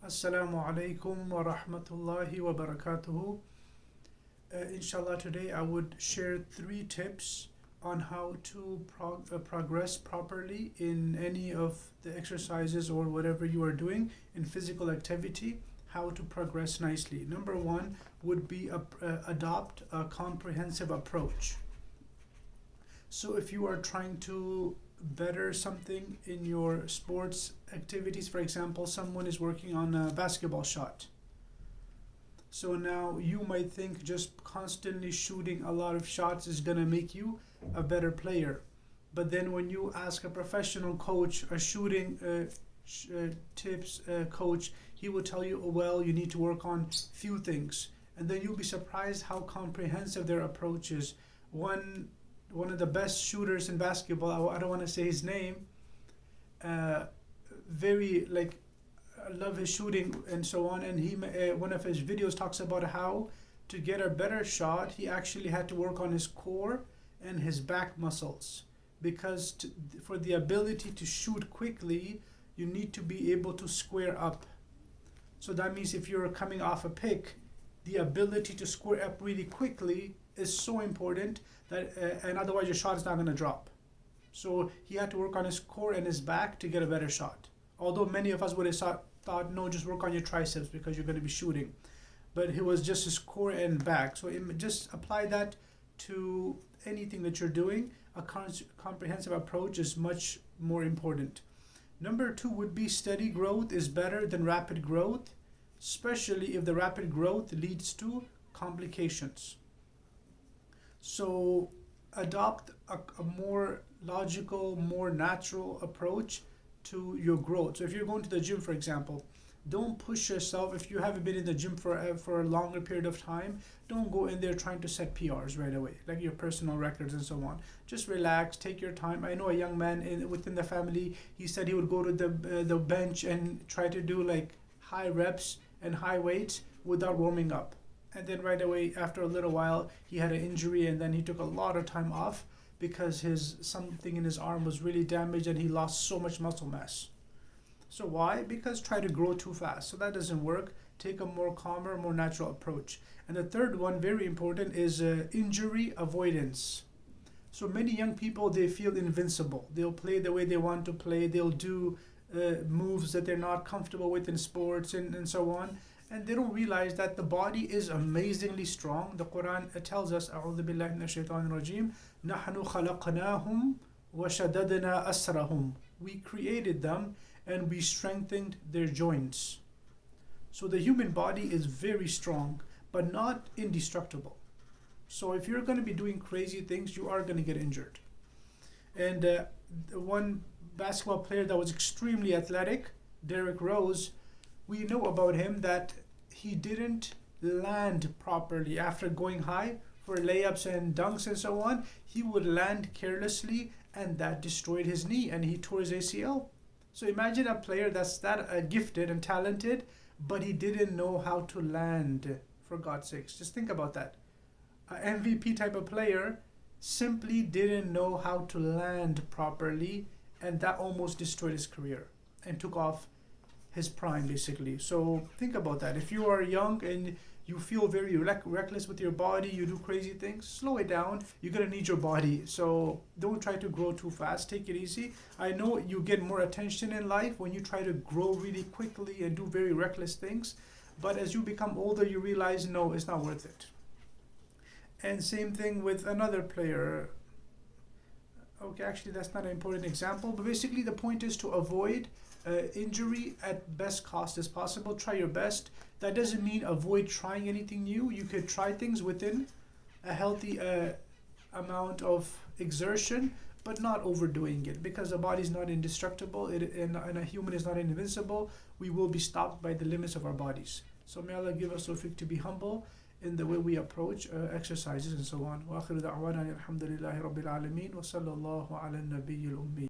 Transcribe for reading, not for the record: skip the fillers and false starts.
Assalamu alaykum wa rahmatullahi wa barakatuhu. Inshallah, today I would share 3 tips on how to progress properly in any of the exercises or whatever you are doing in physical activity, how to progress nicely. Number 1 would be adopt a comprehensive approach. So if you are trying to better something in your sports activities, for example, someone is working on a basketball shot. So now you might think just constantly shooting a lot of shots is gonna make you a better player. But then when you ask a professional coach, a shooting tips coach, he will tell you, oh, well, you need to work on few things. And then you'll be surprised how comprehensive their approach is. One of the best shooters in basketball, I don't want to say his name, I love his shooting and so on, and he one of his videos talks about how to get a better shot he actually had to work on his core and his back muscles, because for the ability to shoot quickly you need to be able to square up. So that means if you're coming off a pick, the ability to square up really quickly is so important that and otherwise your shot is not going to drop. So he had to work on his core and his back to get a better shot. Although many of us would have thought no, just work on your triceps because you're going to be shooting. But it was just his core and back. So just apply that to anything that you're doing. A comprehensive approach is much more important. Number 2 would be steady growth is better than rapid growth, especially if the rapid growth leads to complications. So adopt a more logical, more natural approach to your growth. So if you're going to the gym, for example, don't push yourself. If you haven't been in the gym for a longer period of time, don't go in there trying to set PRs right away, like your personal records and so on. Just relax, take your time. I know a young man within the family, he said he would go to the bench and try to do like high reps and high weights without warming up. And then right away, after a little while, he had an injury, and then he took a lot of time off because something in his arm was really damaged and he lost so much muscle mass. So why? Because try to grow too fast. So that doesn't work. Take a more calmer, more natural approach. And the third one, very important, is injury avoidance. So many young people, they feel invincible. They'll play the way they want to play. They'll do moves that they're not comfortable with in sports and so on. And they don't realize that the body is amazingly strong. The Quran tells us, أعوذ بالله من الشيطان الرجيم, نحن خلقناهم وشددنا أسرهم. We created them and we strengthened their joints. So the human body is very strong, but not indestructible. So if you're going to be doing crazy things, you are going to get injured. And one basketball player that was extremely athletic, Derrick Rose, we know about him that he didn't land properly after going high for layups and dunks and so on. He would land carelessly, and that destroyed his knee, and he tore his ACL. So imagine a player that's that gifted and talented, but he didn't know how to land, for God's sakes. Just think about that. An MVP type of player simply didn't know how to land properly, and that almost destroyed his career and took off his prime, basically. So think about that. If you are young and you feel very reckless with your body, you do crazy things, slow it down. You're gonna need your body. So don't try to grow too fast. Take it easy. I know you get more attention in life when you try to grow really quickly and do very reckless things, but as you become older, you realize, no, it's not worth it. And same thing with another player. Okay, actually that's not an important example, but basically the point is to avoid injury at best cost as possible. Try your best. That doesn't mean avoid trying anything new. You could try things within a healthy amount of exertion, but not overdoing it, because the body is not indestructible and a human is not invincible. We will be stopped by the limits of our bodies. So may Allah give us tawfiq to be humble in the way we approach exercises and so on. وآخر دعوانا الحمد لله رب العالمين وصلى الله على النبي الأمي.